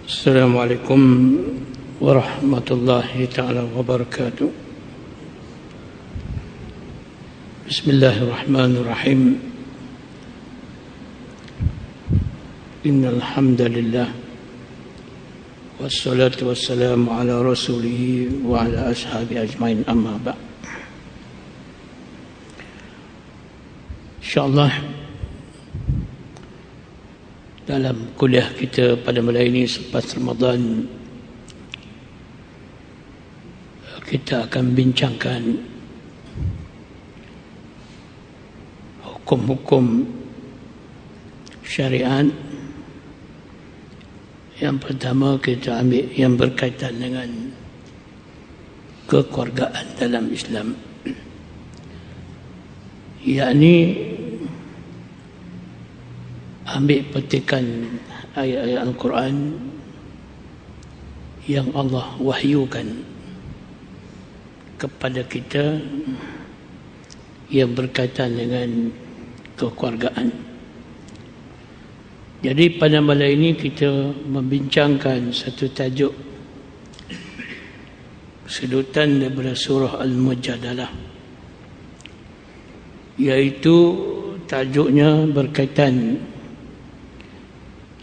Assalamualaikum warahmatullahi ta'ala wabarakatuh. Bismillahirrahmanirrahim. Innal hamdalillah wassalatu wassalamu ala rasulih wa ala ashabi ajmain, amma ba'd. InsyaAllah dalam kuliah kita pada malam ini selepas Ramadan, kita akan bincangkan hukum-hukum syariat. Yang pertama kita ambil yang berkaitan dengan kekeluargaan dalam Islam, yakni ambil petikan ayat-ayat Al-Quran yang Allah wahyukan kepada kita yang berkaitan dengan kekeluargaan. Jadi pada malam ini kita membincangkan satu tajuk sedutan daripada surah Al-Mujadalah, iaitu tajuknya berkaitan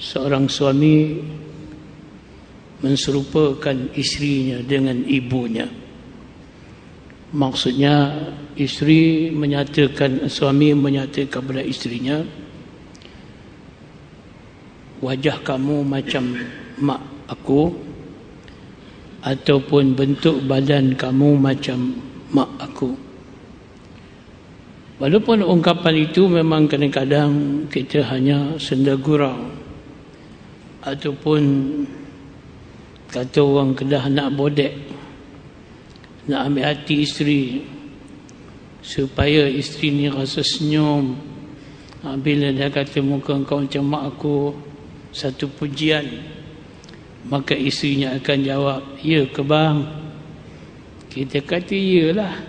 seorang suami menserupakan isterinya dengan ibunya. Maksudnya suami menyatakan kepada isterinya, wajah kamu macam mak aku, ataupun bentuk badan kamu macam mak aku. Walaupun ungkapan itu memang kadang-kadang kita hanya senda gurau, ataupun kata orang Kedah nak bodek, nak ambil hati isteri supaya isteri ni rasa senyum. Bila dia kata muka kau macam mak aku, satu pujian, maka isterinya akan jawab, ya ke bang? Kita kata iyalah.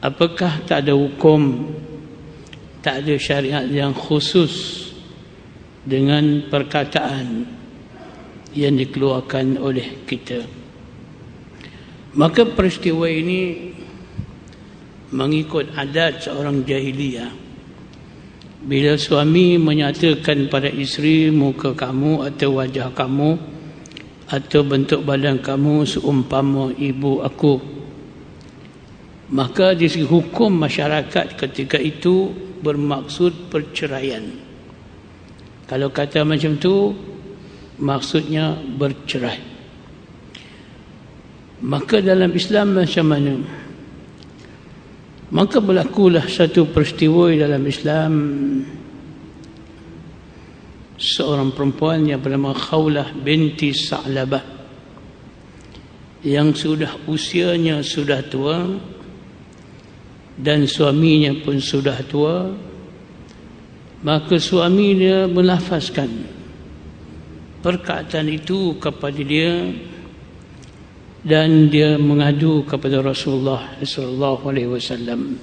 Apakah tak ada hukum, tak ada syariat yang khusus dengan perkataan yang dikeluarkan oleh kita? Maka peristiwa ini mengikut adat seorang jahiliyah. Bila suami menyatakan pada isteri, muka kamu atau wajah kamu atau bentuk badan kamu seumpama ibu aku, maka di segi hukum masyarakat ketika itu bermaksud perceraian. Kalau kata macam tu, maksudnya bercerai. Maka dalam Islam macam mana? Maka berlakulah satu peristiwa dalam Islam. Seorang perempuan yang bernama Khawlah binti Sa'labah, yang sudah usianya sudah tua dan suaminya pun sudah tua. Maka suami dia melafazkan perkataan itu kepada dia, dan dia mengadu kepada Rasulullah SAW.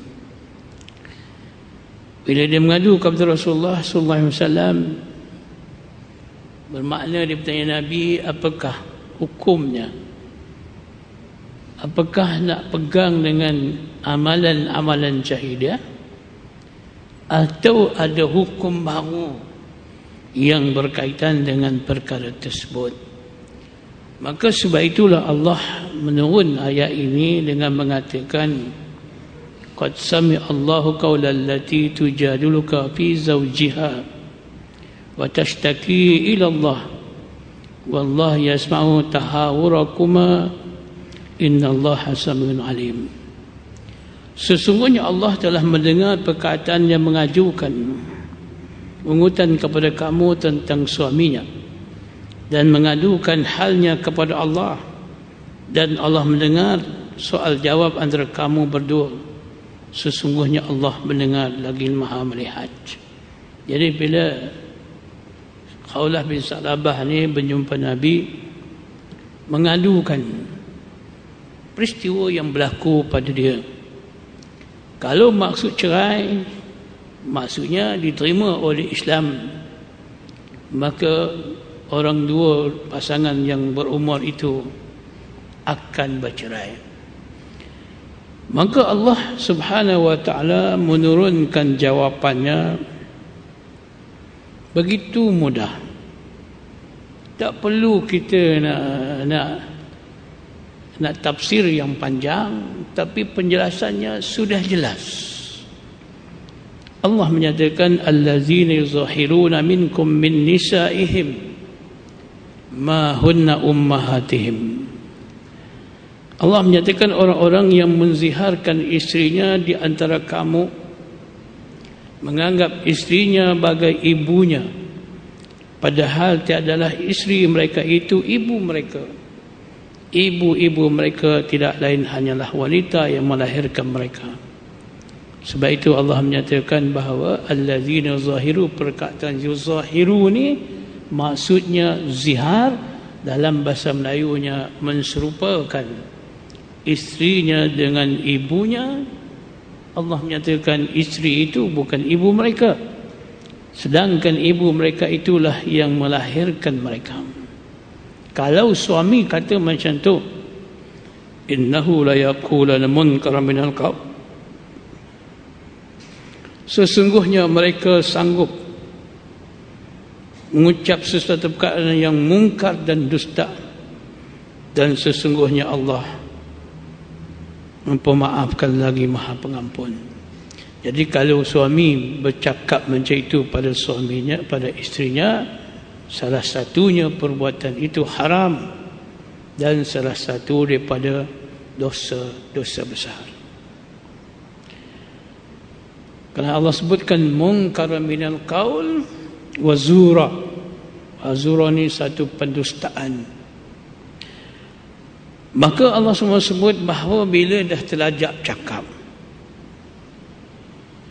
Bila dia mengadu kepada Rasulullah SAW, bermakna dia bertanya Nabi, apakah hukumnya? Apakah nak pegang dengan amalan-amalan jahiliah, atau ada hukum baru yang berkaitan dengan perkara tersebut? Maka sebab itulah Allah menurun ayat ini dengan mengatakan, qad sami'a Allahu qawlan allati tujadiluka fi zawjiha wa tashtaki ila Allah wallahu yasma'u tahawurakuma innallaha samiun alim. Sesungguhnya Allah telah mendengar perkataan yang mengajukan pungutan kepada kamu tentang suaminya dan mengadukan halnya kepada Allah, dan Allah mendengar soal jawab antara kamu berdua. Sesungguhnya Allah mendengar lagi Maha melihat. Jadi bila Khawlah bin Sa'labah ni berjumpa Nabi, mengadukan peristiwa yang berlaku pada dia. Kalau maksud cerai, maksudnya diterima oleh Islam, maka orang dua pasangan yang berumur itu akan bercerai. Maka Allah Subhanahu wa ta'ala menurunkan jawapannya begitu mudah. Tak perlu kita nak tafsir yang panjang, tapi penjelasannya sudah jelas. Allah menyatakan allazina yuzahiruna minkum min nisaihim ma hunna ummahatihim. Allah menyatakan orang-orang yang menziharkan istrinya di antara kamu, menganggap istrinya bagai ibunya, padahal tiadalah istri mereka itu ibu mereka. Ibu-ibu mereka tidak lain hanyalah wanita yang melahirkan mereka. Sebab itu Allah menyatakan bahawa allazina zahiru, perkataan yuzahiru ni maksudnya zihar, dalam bahasa Melayunya menserupakan istrinya dengan ibunya. Allah menyatakan isteri itu bukan ibu mereka, sedangkan ibu mereka itulah yang melahirkan mereka. Kalau suami kata macam tu, innahu la yaquluna munkaran minal qaul, sesungguhnya mereka sanggup mengucap sesuatu perkara yang mungkar dan dusta, dan sesungguhnya Allah memaafkan lagi Maha Pengampun. Jadi kalau suami bercakap macam itu pada suaminya, pada istrinya, salah satunya perbuatan itu haram dan salah satu daripada dosa besar. Kerana Allah sebutkan munkar minal qaul wa zura. Zura ni satu pendustaan. Maka Allah semua sebut bahawa bila dah terlajak cakap,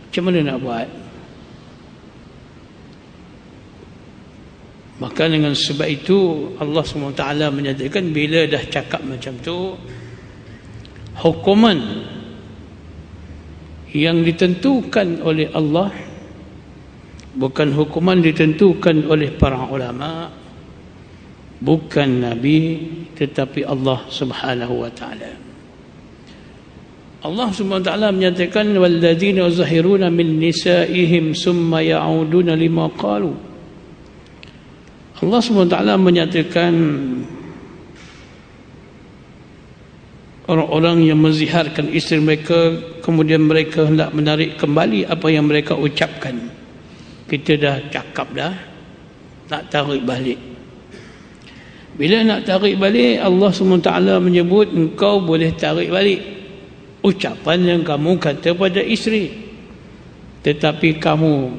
macam mana nak buat? Maka dengan sebab itu Allah SWT menyatakan bila dah cakap macam tu, hukuman yang ditentukan oleh Allah, bukan hukuman ditentukan oleh para ulama, bukan Nabi, tetapi Allah Subhanahu wa ta'ala. Allah Subhanahu wa ta'ala menyatakan walladzina yuzahiruna min nisaihim summa ya'uduna lima qalu. Allah Subhanahu wa ta'ala menyatakan orang-orang yang menziharkan isteri mereka, kemudian mereka hendak menarik kembali apa yang mereka ucapkan. Kita dah cakap dah, nak tarik balik. Bila nak tarik balik, Allah SWT menyebut engkau boleh tarik balik ucapan yang kamu kata pada isteri, tetapi kamu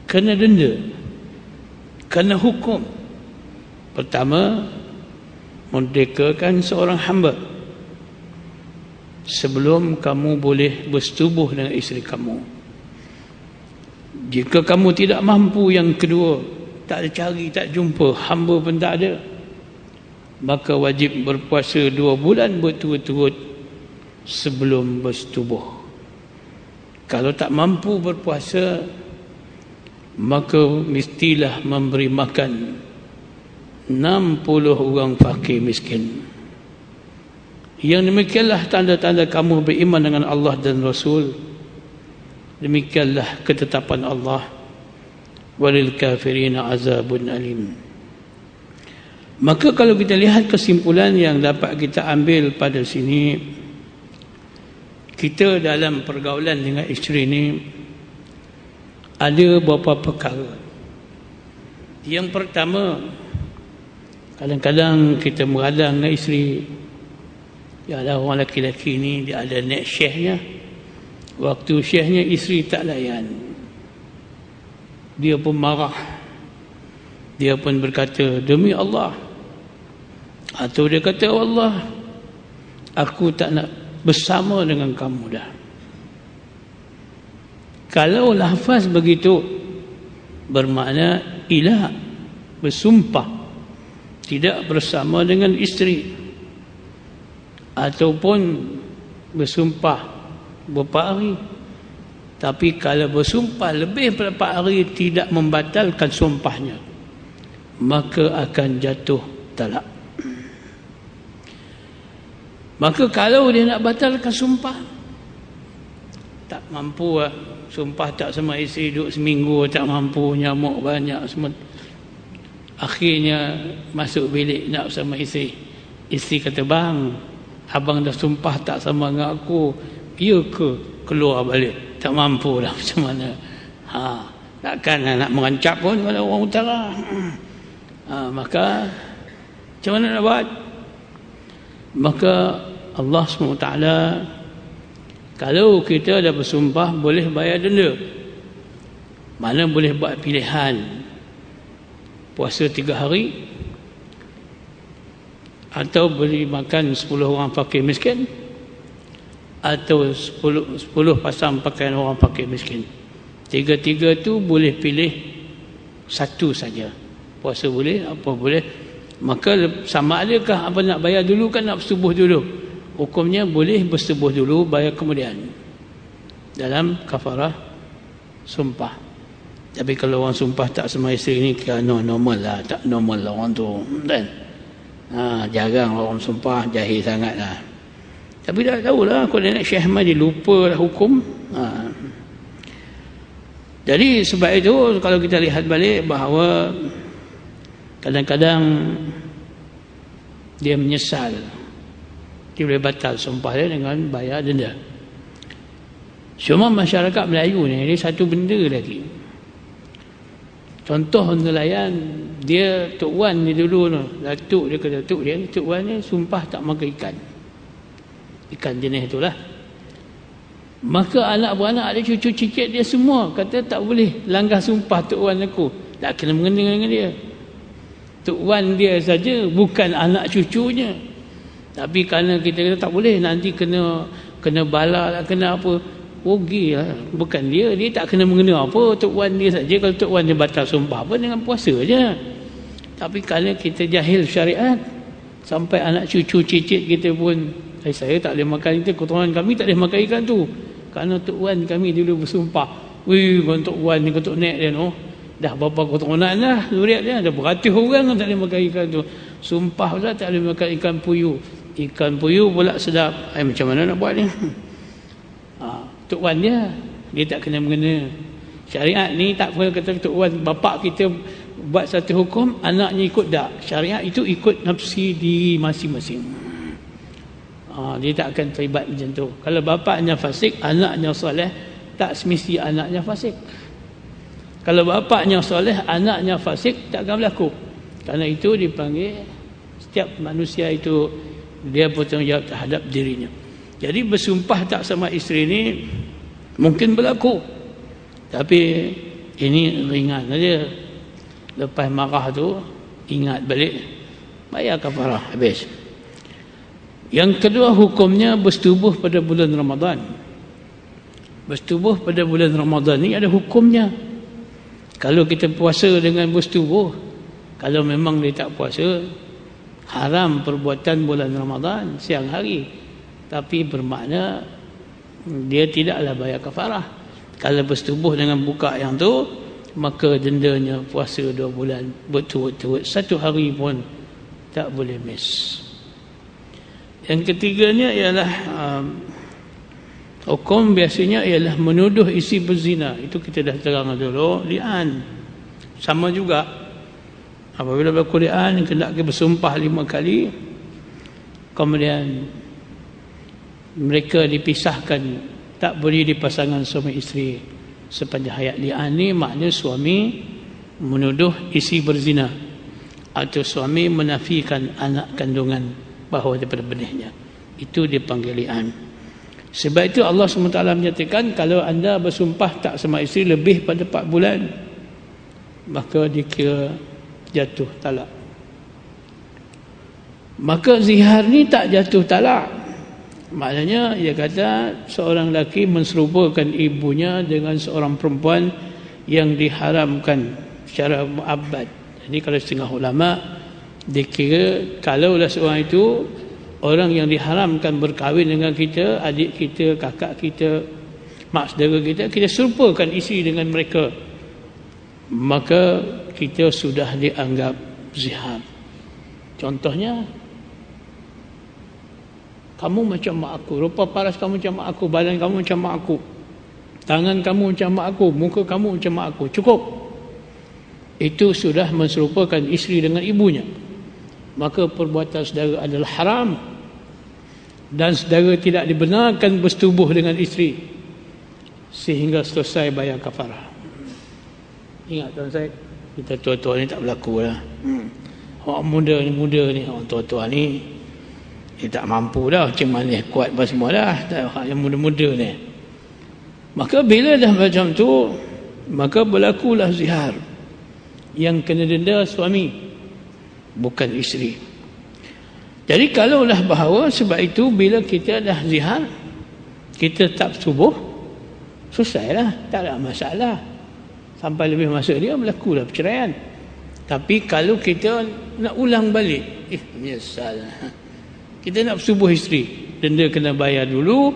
kena denda, kena hukum. Pertama, merdekakan seorang hamba sebelum kamu boleh bersetubuh dengan isteri kamu. Jika kamu tidak mampu yang kedua, tak ada cari, tak jumpa, hamba pun tak ada, maka wajib berpuasa 2 bulan berturut-turut sebelum bersetubuh. Kalau tak mampu berpuasa, maka mestilah memberi makan 60 orang fakir miskin. Yang demikianlah tanda-tanda kamu beriman dengan Allah dan Rasul. Demikianlah ketetapan Allah. Walil kafirina azabun alim. Maka kalau kita lihat kesimpulan yang dapat kita ambil pada sini, kita dalam pergaulan dengan isteri ini ada beberapa perkara. Yang pertama, kadang-kadang kita meradang dengan isteri, ya ada orang lelaki-lelaki ni dia ada naik syekhnya, waktu syekhnya isteri tak layan, dia pun marah, dia pun berkata demi Allah, atau dia kata Allah, aku tak nak bersama dengan kamu dah. Kalau lafaz begitu, bermakna ilah, bersumpah tidak bersama dengan isteri, ataupun bersumpah beberapa hari. Tapi kalau bersumpah lebih daripada 4 hari tidak membatalkan sumpahnya, maka akan jatuh talak. Maka kalau dia nak batalkan sumpah, tak mampu lah. Sumpah tak sama isteri, duduk seminggu tak mampu, nyamuk banyak semua. Akhirnya masuk bilik nak sama isteri. Isteri kata, bang, abang dah sumpah tak sama dengan aku. Ya ke? Keluar balik. Tak mampu lah macam mana. Takkan nak mengancap pun kalau orang utara. Maka macam mana nak buat? Maka Allah SWT, kalau kita dah bersumpah, boleh bayar denda. Mana boleh buat pilihan, puasa 3 hari, atau beri makan 10 orang fakir miskin, atau 10 pasang pakaian orang fakir miskin. Tiga-tiga tu boleh pilih satu saja. Puasa boleh, apa boleh. Maka sama adakah apa nak bayar dulu kan nak bersetubuh dulu. Hukumnya boleh bersetubuh dulu, bayar kemudian dalam kafarah sumpah. Tapi kalau orang sumpah tak sama isteri ni kira normal lah, tak normal lah orang tu kan. Jarang orang sumpah, jahil sangat lah. Tapi dah tahulah kalau dia nak Syekh Ahmad, dia lupa lah hukum. Jadi sebab itu kalau kita lihat balik bahawa kadang-kadang dia menyesal, dia boleh batal sumpah dia dengan bayar denda. Cuma masyarakat Melayu ni, dia satu benda lagi. Contoh nelayan, dia Tok Wan ni dulu tu, Datuk dia ke Datuk dia, Tok Wan ni sumpah tak makan ikan. Ikan jenis itulah. Maka anak beranak dia, cucu cicit dia semua kata tak boleh langgar sumpah Tok Wan aku. Tak kena mengena dengan dia. Tok Wan dia saja, bukan anak cucunya. Tapi kerana kita kata tak boleh, nanti kena bala lah, kena apa, rugi lah. Bukan dia tak kena mengena apa, Tok Wan dia saja. Kalau Tok Wan dia batal sumpah apa, dengan puasa je. Tapi kerana kita jahil syariat, sampai anak cucu cicit kita pun, saya tak boleh makan itu, keturunan kami tak boleh makan ikan tu, kerana Tok Wan kami dulu bersumpah. Wih, Tok Wan ni, Tok Nek dia no, dah berapa keturunan lah, zuriat dia ada beratus orang tak boleh makan ikan tu. Sumpah pula tak boleh makan ikan puyuh. Ikan puyuh pula sedap. Macam mana nak buat ni? Tok Wan dia tak kena mengena. Syariat ni tak boleh kata Tok Wan bapak kita buat satu hukum, anaknya ikut tak. Syariat itu ikut nafsi diri masing-masing. Dia tak akan terlibat macam tu. Kalau bapaknya fasik, anaknya soleh, tak semesti anaknya fasik. Kalau bapaknya soleh, anaknya fasik, tak akan berlaku. Kerana itu dipanggil, setiap manusia itu dia bertanggungjawab terhadap dirinya. Jadi bersumpah tak sama isteri ni mungkin berlaku, tapi ini ringan saja. Lepas marah tu ingat balik, bayar kafarah, habis. Yang kedua, hukumnya bersetubuh pada bulan Ramadan. Bersetubuh pada bulan Ramadan ni ada hukumnya. Kalau kita puasa dengan bersetubuh, kalau memang dia tak puasa, haram perbuatan bulan Ramadan siang hari. Tapi bermakna dia tidaklah bayar kafarah. Kalau bersetubuh dengan buka yang tu, maka dendanya puasa 2 bulan berturut-turut, 1 hari pun tak boleh miss. Yang ketiganya ialah hukum biasanya ialah menuduh isi berzina. Itu kita dah terang dulu. Li'an sama juga. Apabila berlaku li'an, kena bersumpah 5 kali, kemudian mereka dipisahkan, tak boleh dipasangkan suami isteri sepanjang hayat. Li'an ni makna suami menuduh isi berzina atau suami menafikan anak kandungan bahawa daripada benihnya. Itu dipanggil li'an. Sebab itu Allah SWT menyatakan, kalau anda bersumpah tak sama isteri lebih pada 4 bulan, maka dikira jatuh talak. Maka zihar ni tak jatuh talak. Maknanya dia kata seorang lelaki menserupakan ibunya dengan seorang perempuan yang diharamkan secara muabbad. Jadi kalau setengah ulama dikira kalaulah seorang itu orang yang diharamkan berkahwin dengan kita, adik kita, kakak kita, mak saudara kita, kita serupakan isi dengan mereka, maka kita sudah dianggap zihar. Contohnya, kamu macam mak aku, rupa paras kamu macam mak aku, badan kamu macam mak aku, tangan kamu macam mak aku, muka kamu macam mak aku. Cukup. Itu sudah menserupakan isteri dengan ibunya. Maka perbuatan saudara adalah haram. Dan saudara tidak dibenarkan bersetubuh dengan isteri sehingga selesai bayar kafarah. Ingat tuan saya, kita tua-tua ni tak berlaku lah. Orang muda ni, orang tua-tua ni, dia tak mampu dah, macam mana kuat apa semua dah. Orang yang muda-muda ni. Maka bila dah macam tu, maka berlakulah zihar. Yang kena denda suami, bukan isteri. Jadi kalaulah bahawa sebab itu bila kita dah zihar, kita tak subuh, selesailah, tak ada masalah. Sampai lebih masa dia berlakulah perceraian. Tapi kalau kita nak ulang balik, menyesal. Kita nak subuh isteri, denda kena bayar dulu.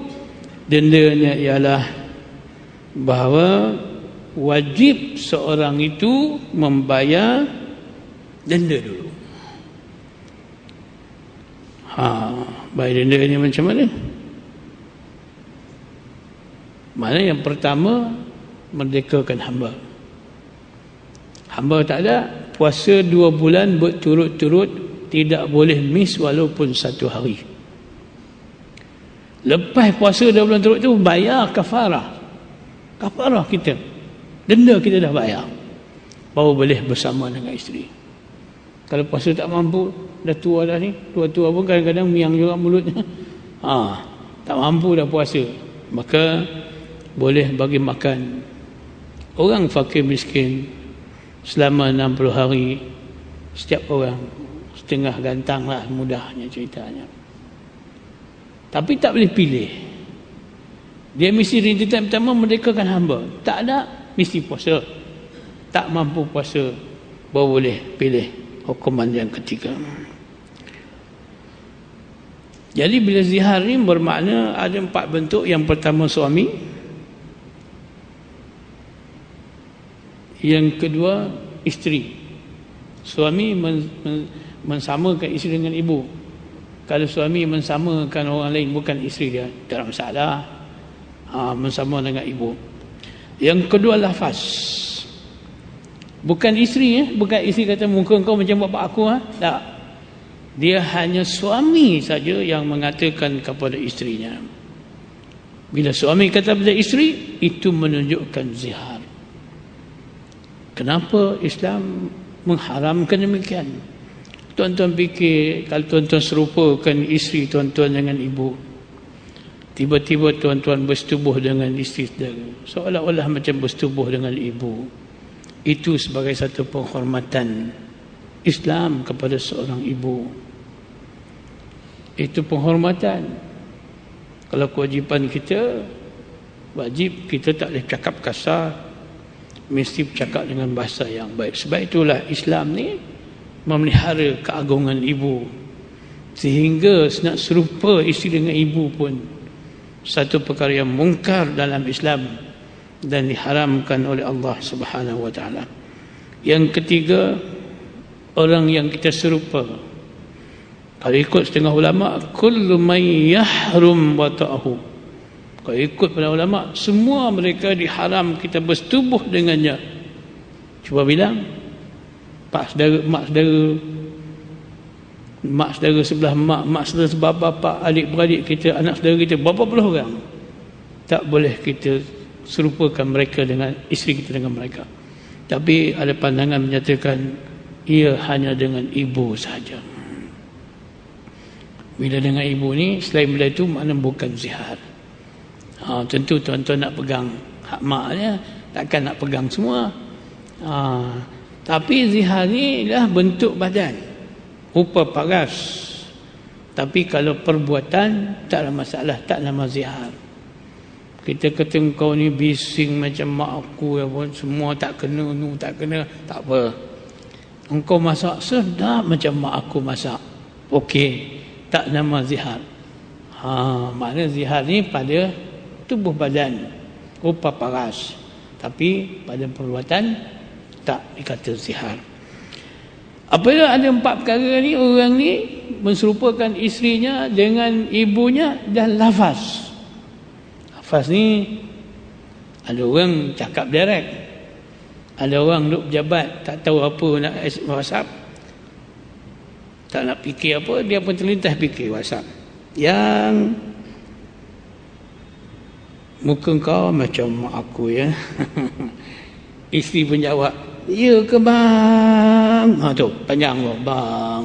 Dendanya ialah bahawa wajib seorang itu membayar denda dulu. Bayar denda ni macam mana? Mana yang pertama, merdekakan hamba. Hamba tak ada, puasa 2 bulan berturut-turut, tidak boleh miss walaupun 1 hari. Lepas puasa 2 bulan turut tu, bayar kafarah. Kafarah kita, denda kita dah bayar, baru boleh bersama dengan isteri. Kalau puasa tak mampu, dah tua dah ni, tua-tua pun kadang-kadang miang juga mulutnya, tak mampu dah puasa, maka boleh bagi makan orang fakir miskin selama 60 hari setiap orang, setengah gantang lah, mudahnya ceritanya. Tapi tak boleh pilih. Dia mesti rintitan pertama merdekakan hamba. Tak ada, mesti puasa. Tak mampu puasa, baru boleh pilih hukuman yang ketiga. Jadi bila zihar ni bermakna ada 4 bentuk. Yang pertama suami, yang kedua isteri. Suami mensamakan isteri dengan ibu. Kalau suami mensamakan orang lain bukan isteri dia, tak ada masalah. Mensama dengan ibu. Yang kedua lafaz. Bukan isteri, bukan isteri kata muka kau macam bapak aku, tak. Dia hanya suami saja yang mengatakan kepada isterinya. Bila suami kata pada isteri, itu menunjukkan zihar. Kenapa Islam mengharamkan demikian? Tuan-tuan fikir kalau tuan-tuan serupakan isteri tuan-tuan dengan ibu, tiba-tiba tuan-tuan bersetubuh dengan isteri saudara, seolah-olah macam bersetubuh dengan ibu. Itu sebagai satu penghormatan Islam kepada seorang ibu. Itu penghormatan. Kalau kewajipan kita, wajib kita tak boleh cakap kasar, mesti bercakap dengan bahasa yang baik. Sebab itulah Islam ni memelihara keagungan ibu, sehingga nak serupa isteri dengan ibu pun satu perkara yang mungkar dalam Islam dan diharamkan oleh Allah Subhanahu wa taala. Yang ketiga, orang yang kita serupa. Kalau ikut setengah ulama, kullu man yahrum wata'ahu. Kalau ikut pada ulama, semua mereka diharam kita bersetubuh dengannya. Cuba bilang, mak saudara sebelah mak saudara sebelah bapa, adik-beradik kita, anak saudara kita, berapa puluh orang, tak boleh kita serupakan mereka dengan isteri kita dengan mereka. Tapi ada pandangan menyatakan ia hanya dengan ibu saja. Bila dengan ibu ni, selain bila itu makna bukan zihar. Tentu tuan-tuan nak pegang hak maknya, takkan nak pegang semua. Tapi zihar ni adalah bentuk badan, rupa paras. Tapi kalau perbuatan, tak ada masalah, tak nama zihar. Kita kata kau ni bising macam mak aku, ya pun semua tak kena, tak kena, tak apa. Engkau masak sedap macam mak aku masak, okey, tak nama zihar. Makna zihar ni pada tubuh badan, rupa paras. Tapi pada perbuatan tak dikata zihar. Apabila ada 4 perkara ni, orang ni menserupakan isterinya dengan ibunya dan lafaz. Lafaz ni ada orang cakap direct, ada orang duk pejabat tak tahu apa nak WhatsApp, tak nak fikir apa, dia pun terlintas fikir WhatsApp. Yang muka kau macam mak aku ya. Isteri pun jawab, ya ke bang? Tu panjang bang.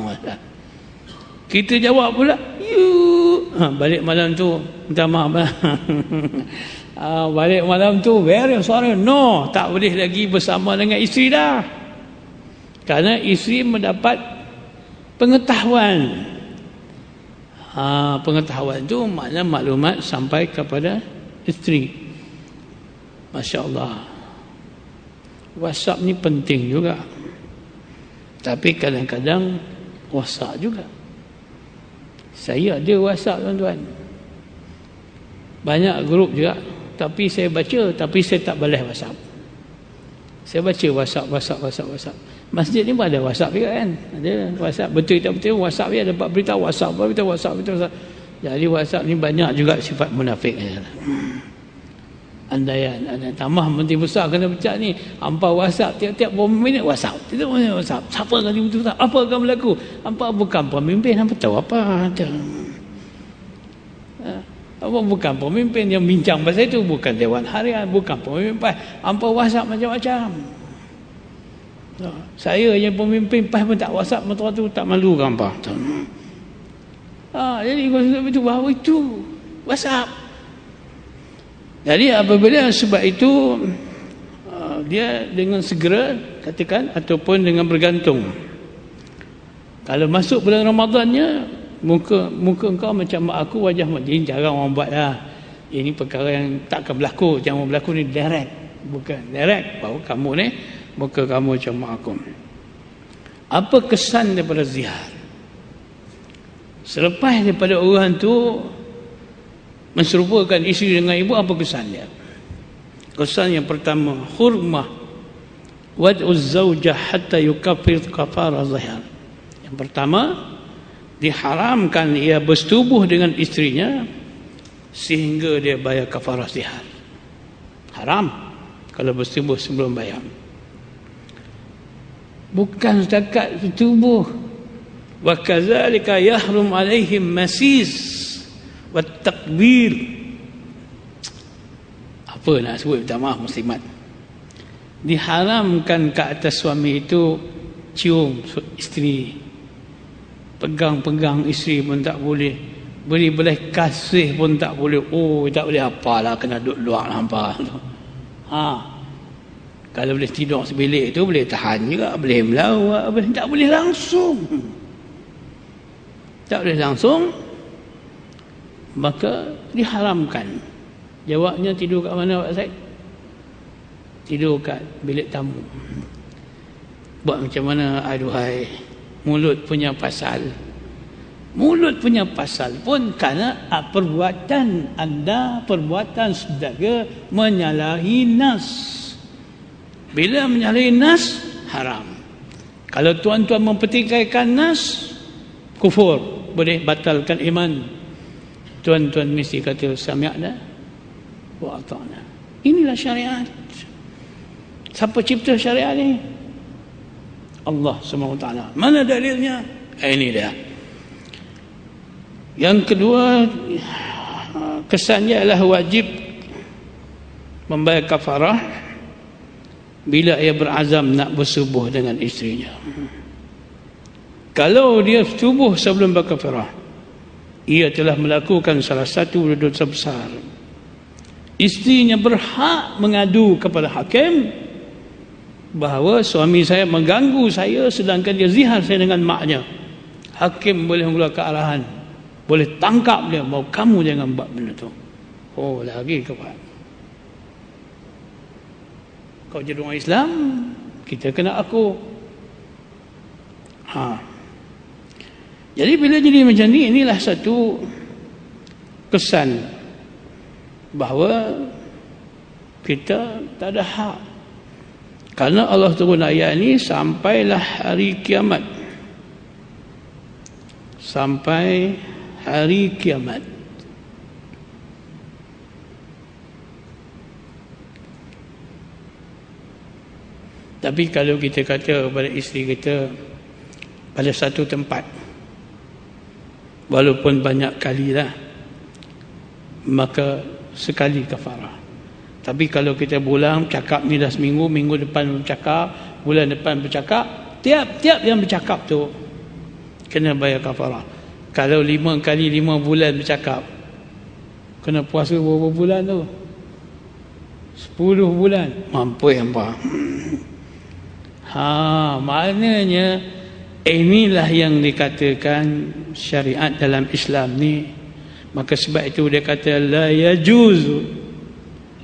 Kita jawab pula, you. Balik malam tu, minta maaf bang. Balik malam tu, very sorry, no, tak boleh lagi bersama dengan isteri dah. Kerana isteri mendapat pengetahuan. Pengetahuan tu makna maklumat sampai kepada isteri. Masya Allah. WhatsApp ni penting juga, tapi kadang-kadang WhatsApp juga. Saya ada WhatsApp tuan-tuan, banyak grup juga, tapi saya baca, tapi saya tak balas WhatsApp. Saya baca WhatsApp. Masjid ni pun ada WhatsApp juga kan, ada WhatsApp, betul tak betul WhatsApp dia dapat berita WhatsApp. Jadi WhatsApp ni banyak juga sifat munafik. Andaian tamah menteri besar kena pecat ni, hampa WhatsApp tiap-tiap berapa minit WhatsApp. Tidak boleh WhatsApp. Siapa kali betul tak? Apa akan berlaku? Hampa bukan pemimpin, hampa tahu apa. Apa bukan pemimpin yang bincang pasal itu, bukan Dewan Harian, bukan pemimpin. Hampa WhatsApp macam-macam. Saya yang pemimpin PAS pun tak WhatsApp motor tu, tak malu ke hampa? Jadi kalau itu bahawa itu WhatsApp. Jadi apabila sebab itu dia dengan segera katakan ataupun dengan bergantung. Kalau masuk bulan Ramadannya, muka engkau macam mak aku, wajah mak, jadi jarang orang buat lah. Ini perkara yang takkan berlaku. Yang berlaku ni direct, bukan direct bahawa kamu ni muka kamu macam mak aku. Apa kesan daripada zihar? Selepas daripada orang tu menserupakan isteri dengan ibu, apa kesan dia? Kesan yang pertama, hurmah wad'uz zawjah hatta yukaffir kafara zihar. Yang pertama, diharamkan ia bersetubuh dengan isterinya sehingga dia bayar kafarah zihar. Haram kalau bersetubuh sebelum bayar. Bukan setakat bersetubuh, wa kadzalika yahrum alaihim masis wa takbir. Apa nak sebut, minta maaf muslimat. Diharamkan ke atas suami itu cium isteri, pegang-pegang isteri pun tak boleh, beri belah kasih pun tak boleh. Oh, tak boleh apalah, kena duduk luar hampa. Kalau boleh tidur sebilik tu boleh tahan juga, boleh melawak, tak boleh langsung. Tak boleh langsung, maka diharamkan. Jawabnya tidur kat mana Pak Said? Tidur kat bilik tamu. Buat macam mana? Aduhai, mulut punya pasal. Mulut punya pasal pun kerana perbuatan anda, perbuatan saudara menyalahi nas. Bila menyalahi nas, haram. Kalau tuan-tuan mempertikaikan nas, kufur, boleh batalkan iman. Tuan-tuan mesti kata sami'na wa ata'na. Inilah syariat. Siapa cipta syariat ni? Allah SWT. Mana dalilnya? Ini dia. Yang kedua, kesannya adalah wajib membayar kafarah bila ia berazam nak bersubuh dengan isterinya. Kalau dia bersubuh sebelum berkafarah, ia telah melakukan salah satu dosa besar. Isterinya berhak mengadu kepada hakim bahawa suami saya mengganggu saya sedangkan dia zihar saya dengan maknya. Hakim boleh mengeluarkan arahan, boleh tangkap dia, bahawa kamu jangan buat benda tu. Oh, lagi kau buat. Kau jadi orang Islam, kita kena aku. Jadi bila jadi macam ni, inilah satu kesan bahawa kita tak ada hak. Karena Allah turun ayat ini sampailah hari kiamat. Sampai hari kiamat. Tapi kalau kita kata kepada isteri kita pada satu tempat, walaupun banyak kali lah, maka sekali kafarah. Tapi kalau kita berulang cakap ni dah seminggu, minggu depan bercakap, bulan depan bercakap, tiap-tiap yang bercakap tu kena bayar kafarah. Kalau 5 kali 5 bulan bercakap, kena puasa berapa bulan tu? 10 bulan. Mampu hampa. Maknanya inilah yang dikatakan syariat dalam Islam ni. Maka sebab itu dia kata la yajuzu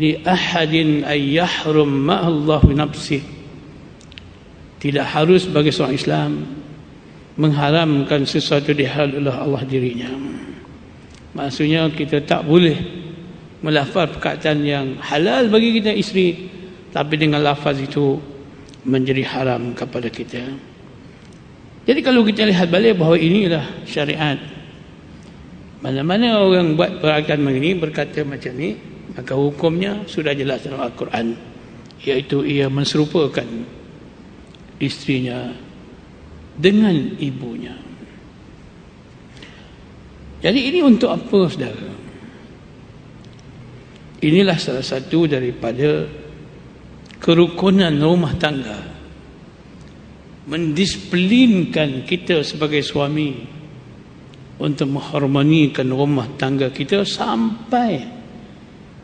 li ahadin ay yahrum ma'allahu nafsih. Tidak harus bagi seorang Islam mengharamkan sesuatu di hal Allah dirinya. Maksudnya kita tak boleh melafaz perkataan yang halal bagi kita isteri, tapi dengan lafaz itu menjadi haram kepada kita. Jadi kalau kita lihat balik bahawa inilah syariat. Mana-mana orang buat perkataan begini, berkata macam ni, maka hukumnya sudah jelas dalam Al-Quran, iaitu ia menserupakan isterinya dengan ibunya. Jadi ini untuk apa, saudara? Inilah salah satu daripada kerukunan rumah tangga, mendisiplinkan kita sebagai suami untuk mengharmonikan rumah tangga kita sampai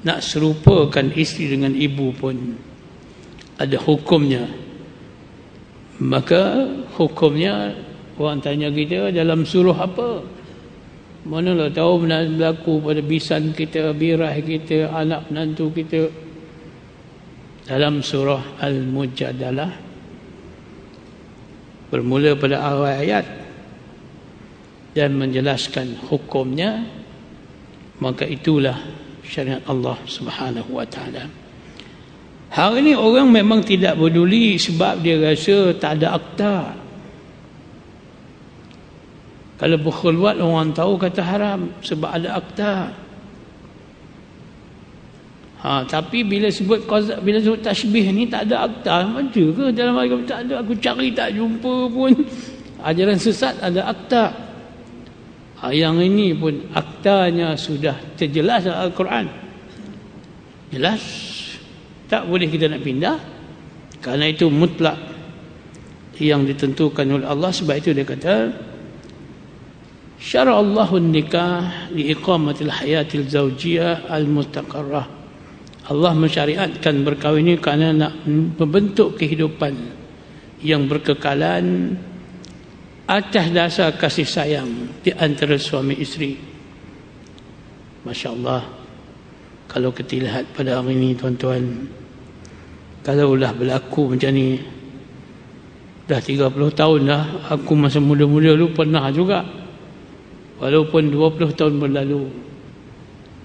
nak serupakan isteri dengan ibu pun ada hukumnya. Maka hukumnya, orang tanya kita dalam surah apa? Manalah tahu berlaku pada bisan kita, birah kita, anak menantu kita. Dalam surah Al-Mujadalah, bermula pada awal ayat dan menjelaskan hukumnya, maka itulah syariat Allah Subhanahu wa taala. Hari ini orang memang tidak peduli sebab dia rasa tak ada akta. Kalau berkhulwat orang tahu kata haram sebab ada akta. Tapi bila sebut tasbih ni tak ada akta, macam ke dalam agama? Tak ada, aku cari tak jumpa pun. Ajaran sesat ada akta. Yang ini pun aktanya sudah terjelas dalam Al-Quran. Jelas. Tak boleh kita nak pindah. Kerana itu mutlak yang ditentukan oleh Allah. Sebab itu dia kata, syara'allahu nikah liiqamatil hayatil zawjiyah al-mustaqarrah. Allah mensyariatkan berkahwin ini kerana nak membentuk kehidupan yang berkekalan atas dasar kasih sayang di antara suami isteri. Masya Allah. Kalau kita lihat pada hari ini, tuan-tuan, kalaulah berlaku macam ni, dah 30 tahun dah, aku masa muda-muda dulu pernah juga, walaupun 20 tahun berlalu,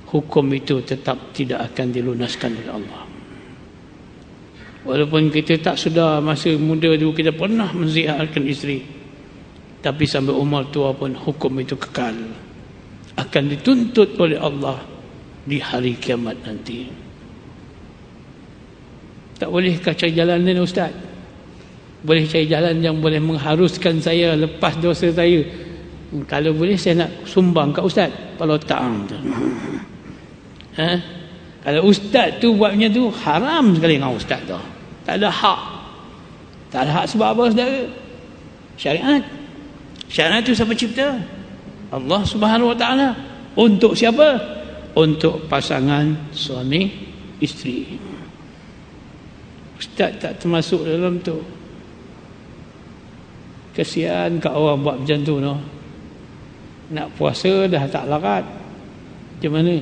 hukum itu tetap tidak akan dilunaskan oleh Allah. Walaupun kita tak sedar masa muda dulu kita pernah menziarahkan isteri, tapi sampai umur tua pun hukum itu kekal, akan dituntut oleh Allah di hari kiamat nanti. Tak bolehkah cari jalan lain, Ustaz? Boleh cari jalan yang boleh mengharuskan saya lepas dosa saya. Kalau boleh saya nak sumbang kat Ustaz. Kalau tak, kalau Ustaz tu buatnya tu haram sekali dengan Ustaz tu. Tak ada hak. Tak ada hak sebab apa, saudara? Syariat. Syariat tu siapa cipta? Allah Subhanahu wa taala. Untuk siapa? Untuk pasangan suami isteri. Ustaz tak termasuk dalam tu. Kesian kat orang buat macam tu, no. Nak puasa dah tak larat. Macam mana?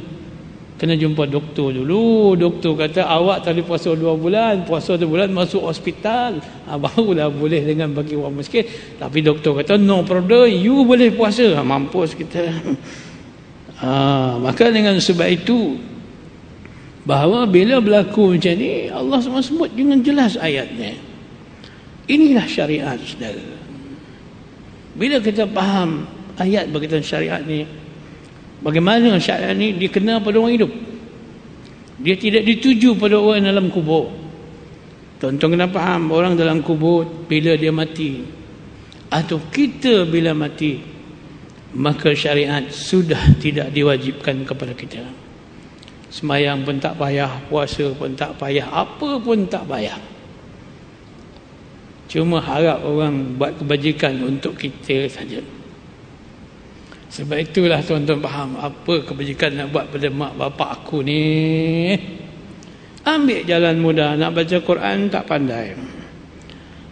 Kena jumpa doktor dulu. Doktor kata awak tadi puasa 2 bulan, puasa 2 bulan masuk hospital, barulah boleh dengan bagi orang miskin. Tapi doktor kata no problem, you boleh puasa. Mampus kita. Maka dengan sebab itu, bahawa bila berlaku macam ni, Allah SWT sebut dengan jelas ayatnya. Inilah syariat, saudara. Bila kita faham ayat berkaitan syariat ni, bagaimana syariat ni dikenal pada orang hidup, dia tidak dituju pada orang dalam kubur. Tuan-tuan kena faham, orang dalam kubur bila dia mati, atau kita bila mati, maka syariat sudah tidak diwajibkan kepada kita. Sembahyang pun tak payah, puasa pun tak payah, apa pun tak payah. Cuma harap orang buat kebajikan untuk kita saja. Sebab itulah tuan-tuan faham apa kebajikan nak buat pada mak bapak aku ni. Ambil jalan mudah, nak baca Quran tak pandai,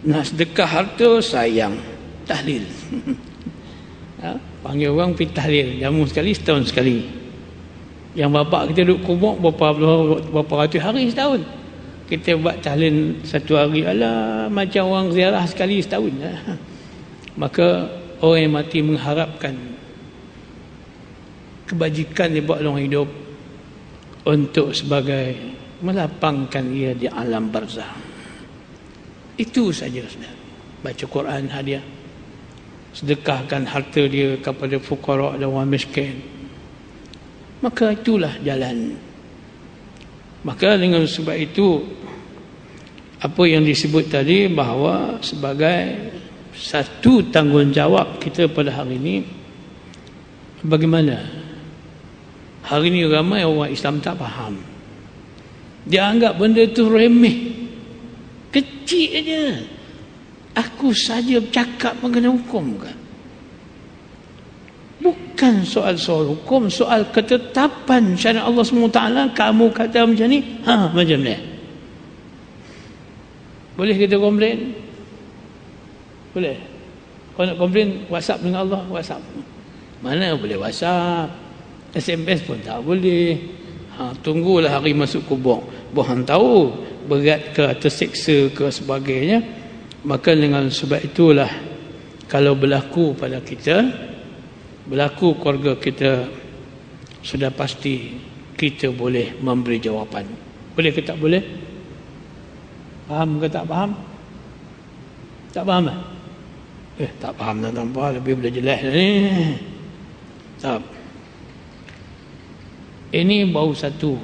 nak sedekah harta sayang, tahlil. Panggil orang pergi tahlil, jamu sekali, setahun sekali. Yang bapak kita duduk kubur berapa ratus hari setahun, kita buat tahlil satu hari, alah macam orang ziarah sekali setahun. Maka orang yang mati mengharapkan kebajikan dia buat orang hidup untuk sebagai melapangkan ia di alam barzah. Itu saja, saudara. Baca Quran hadiah, sedekahkan harta dia kepada fuqara dan orang miskin, maka itulah jalan. Maka dengan sebab itu, apa yang disebut tadi bahawa sebagai satu tanggungjawab kita pada hari ini, bagaimana hari ini ramai orang Islam tak faham. Dia anggap benda itu remeh, kecil aja. Aku saja bercakap mengenai hukum kan? Bukan soal hukum, soal ketetapan syariat Allah SWT. Kamu kata macam ni, macam ni. Boleh kita komplain? Boleh. Kalau nak komplain, WhatsApp dengan Allah, WhatsApp. Mana boleh WhatsApp? SMS pun tak boleh. Tunggulah hari masuk kubur. Bohong tahu berat ke, tersiksa ke sebagainya. Maka dengan sebab itulah, kalau berlaku pada kita, berlaku keluarga kita, sudah pasti kita boleh memberi jawapan. Boleh ke tak boleh? Faham ke tak faham? Tak faham lah? Tak faham tak nampak, lebih boleh jelas ni. Tak. Ini baru satu.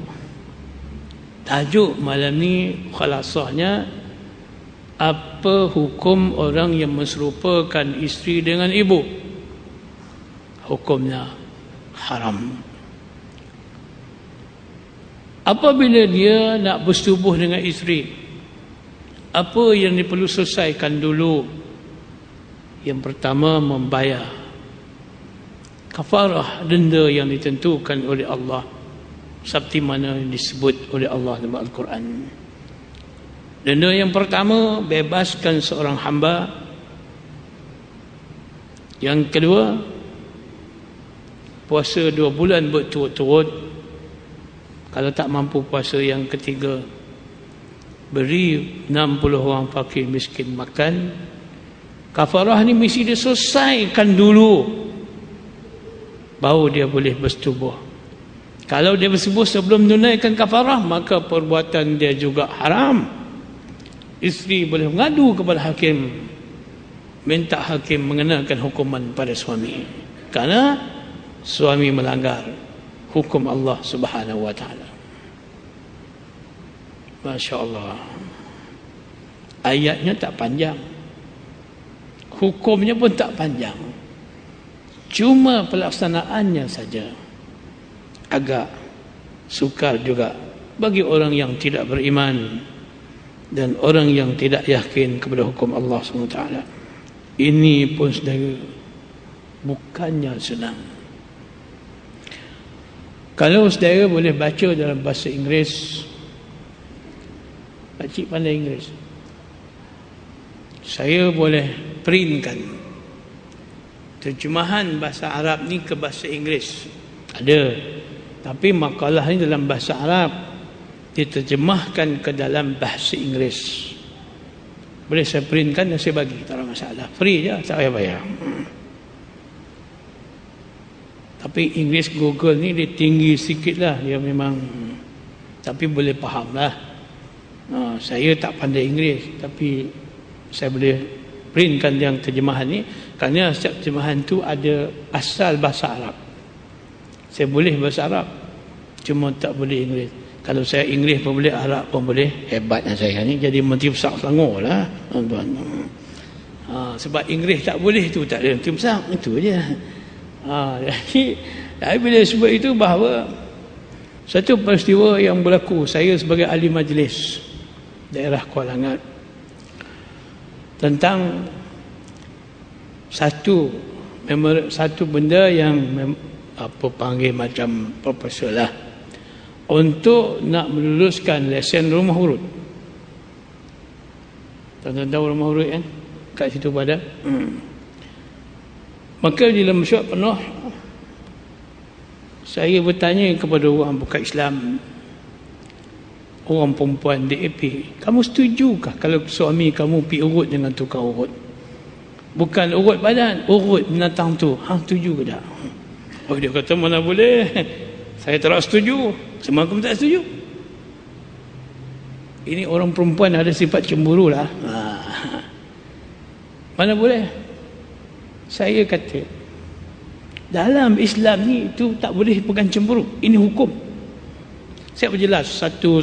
Tajuk malam ni khalasahnya, apa hukum orang yang menserupakan isteri dengan ibu? Hukumnya haram. Apabila dia nak bersetubuh dengan isteri, apa yang dia perlu selesaikan dulu? Yang pertama, membayar kafarah, denda yang ditentukan oleh Allah, seperti mana disebut oleh Allah dalam Al-Quran. Denda yang pertama, bebaskan seorang hamba. Yang kedua, puasa 2 bulan berturut-turut. Kalau tak mampu puasa, yang ketiga, beri 60 orang fakir miskin makan. Kafarah ni mesti dia selesaikan dulu, baru dia boleh bersetubuh. Kalau dia bersetubuh sebelum menunaikan kafarah, maka perbuatan dia juga haram. Isteri boleh mengadu kepada hakim, minta hakim mengenakan hukuman pada suami, kerana suami melanggar hukum Allah Subhanahu wa taala. Masya-Allah. Ayatnya tak panjang, hukumnya pun tak panjang, cuma pelaksanaannya saja agak sukar juga bagi orang yang tidak beriman dan orang yang tidak yakin kepada hukum Allah SWT. Ini pun saudara, bukannya senang. Kalau saudara boleh baca dalam bahasa Inggeris, pakcik pandai Inggeris, saya boleh printkan terjemahan bahasa Arab ni ke bahasa Inggeris. Ada, tapi makalah ni dalam bahasa Arab diterjemahkan ke dalam bahasa Inggeris. Boleh saya printkan dan saya bagi, tak ada masalah. Free je, tak payah bayar. Tapi Inggeris Google ni dia tinggi sikit lah. Dia memang tapi boleh faham lah. Saya tak pandai Inggeris, tapi saya boleh printkan yang terjemahan ni, kerana setiap terjemahan tu ada asal bahasa Arab. Saya boleh bahasa Arab, cuma tak boleh Inggeris. Kalau saya Inggeris pun boleh, Arab pun boleh. Hebatnya saya ni jadi Menteri Besar Selangor lah, tuan-tuan. Sebab Inggeris tak boleh tu, tak ada Menteri Besar, itu je. Jadi bila sebut itu, bahawa satu peristiwa yang berlaku, saya sebagai ahli majlis daerah Kuala Langat, tentang satu benda yang apa panggil macam proposal lah, untuk nak meluluskan lesen rumah urut. Tuan-tuan tahu rumah urut kan? Kat situ pada. Maka di dalam mesyuarat penuh, saya bertanya kepada orang bukan Islam, orang perempuan DAP, kamu setujukah kalau suami kamu pergi urut dengan tukang urut? Bukan urut badan, urut binatang tu. Hang setuju ke tak? Oh, dia kata mana boleh. Saya tak setuju. Semua kamu tak setuju. Ini orang perempuan ada sifat cemburu lah. Mana boleh? Saya kata, dalam Islam ni itu tak boleh pegang cemburu. Ini hukum. Saya berjelas satu.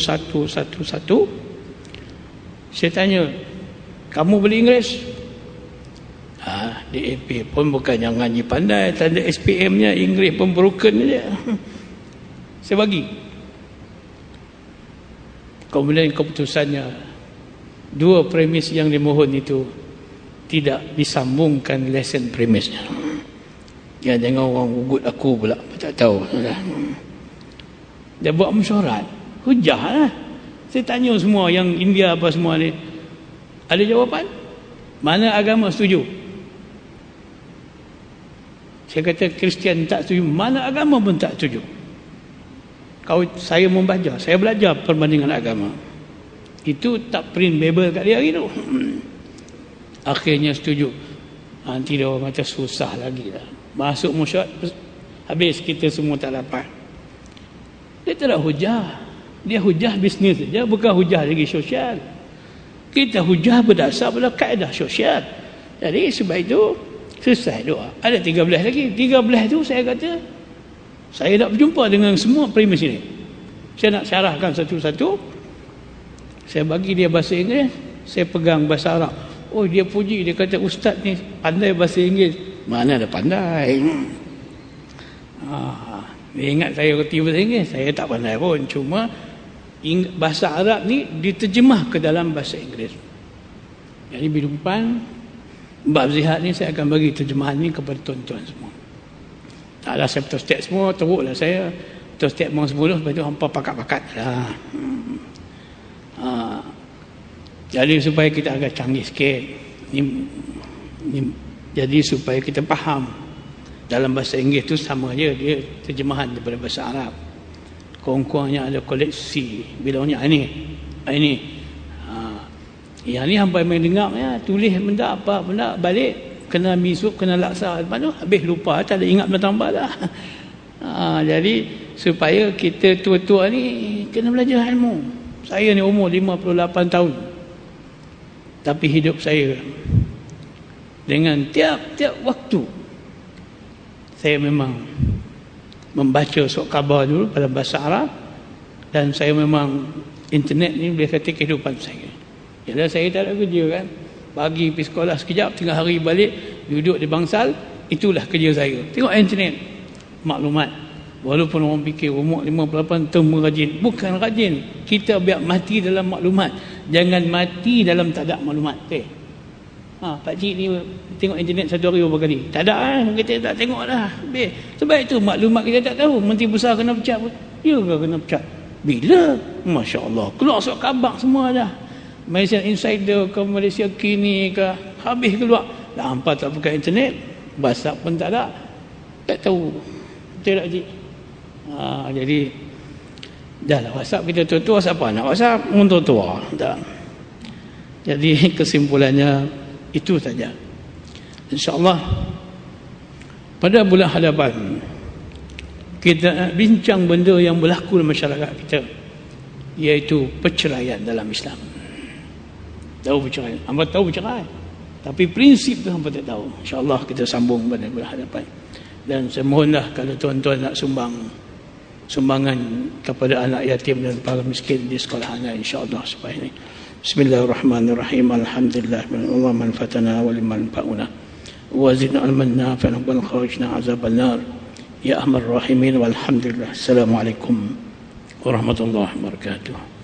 Saya tanya, kamu boleh Inggeris? DAP pun bukan yang ngaji pandai, tanda SPM-nya Inggeris pun broken je. Saya bagi. Kemudian keputusannya, dua premis yang dimohon itu tidak disambungkan lesen premisnya. Ya, jangan orang ugut aku pula, tak tahu. Dia buat mesyuarat, hujah lah. Saya tanya semua yang India apa semua ni, ada jawapan? Mana agama setuju? Saya kata Kristian tak setuju, mana agama pun tak setuju. Saya membaca, saya belajar perbandingan agama. Itu tak print Bible kat dia hari tu. Akhirnya setuju. Nanti dia orang kata susah lagi lah. Masuk mesyuarat, habis kita semua tak dapat. Dia tak ada hujah. Dia hujah bisnes saja, bukan hujah lagi sosial. Kita hujah berdasar pada kaedah sosial. Jadi sebab itu selesai doa. Ada 13 lagi. 13 tu saya kata, saya nak berjumpa dengan semua premis ini. Saya nak syarahkan satu-satu. Saya bagi dia bahasa Inggeris, saya pegang bahasa Arab. Oh, dia puji, dia kata ustaz ni pandai bahasa Inggeris. Mana ada pandai. Dia ingat saya reti bahasa Inggeris, saya tak pandai pun. Cuma bahasa Arab ni diterjemah ke dalam bahasa Inggeris. Jadi minggu depan bab zihad ni saya akan bagi terjemahan ni kepada tuan-tuan semua. Taklah saya betul step semua, teruklah saya betul step orang 10, lepas tu hampa pakat-pakat lah. Jadi supaya kita agak canggih sikit jadi supaya kita faham dalam bahasa Inggeris tu sama je, dia terjemahan daripada bahasa Arab. Kurang-kurangnya ada koleksi bilangnya ini yang ni hampa main dengar ya, tulis benda apa benda balik kena misuk kena laksa, lepas tu habis lupa, tak ada ingat bertambah dah. Jadi supaya kita tua-tua ni kena belajar ilmu. Saya ni umur 58 tahun, tapi hidup saya dengan tiap-tiap waktu saya memang membaca surat khabar dulu pada bahasa Arab, dan saya memang internet ni boleh kata kehidupan saya. Yalah, saya tak ada kerja kan, pagi pergi sekolah sekejap, tengah hari balik duduk di bangsal, itulah kerja saya, tengok internet maklumat. Walaupun orang fikir umur 58 tahun rajin, bukan rajin, kita biar mati dalam maklumat, jangan mati dalam tak ada maklumat. Pakcik ni tengok internet satu hari berapa kali? Tak ada kita tak tengok dah. Sebab itu maklumat kita tak tahu. Menteri Besar kena pecat pun. Ya ke kena pecat? Bila? Masya Allah, keluar surat khabar semua dah. Malaysia Insider ke, Malaysia Kini ke, habis keluar. Dah hampa tak pakai internet, WhatsApp pun tak ada, tak tahu. Betul tak cik? Jadi dah lah WhatsApp kita tua-tua, siapa nak WhatsApp? Untuk tua tak. Jadi kesimpulannya itu saja. InsyaAllah pada bulan hadapan kita bincang benda yang berlaku dalam masyarakat kita. iaitu perceraian dalam Islam. Tahu perceraian? Hamba tahu perceraian, tapi prinsip tu hamba tak tahu. InsyaAllah kita sambung pada hadapan. Dan saya mohonlah kalau tuan-tuan nak sumbangan kepada anak yatim dan para miskin di sekolah anak, insyaAllah supaya ini. Bismillahirrahmanirrahim. Alhamdulillah Allah manfatana wa liman fa'una wa zidna ilman nafi'an wa kharijna azaban nar ya arhamar rahimin. Walhamdulillah. Assalamualaikum warahmatullahi wabarakatuh.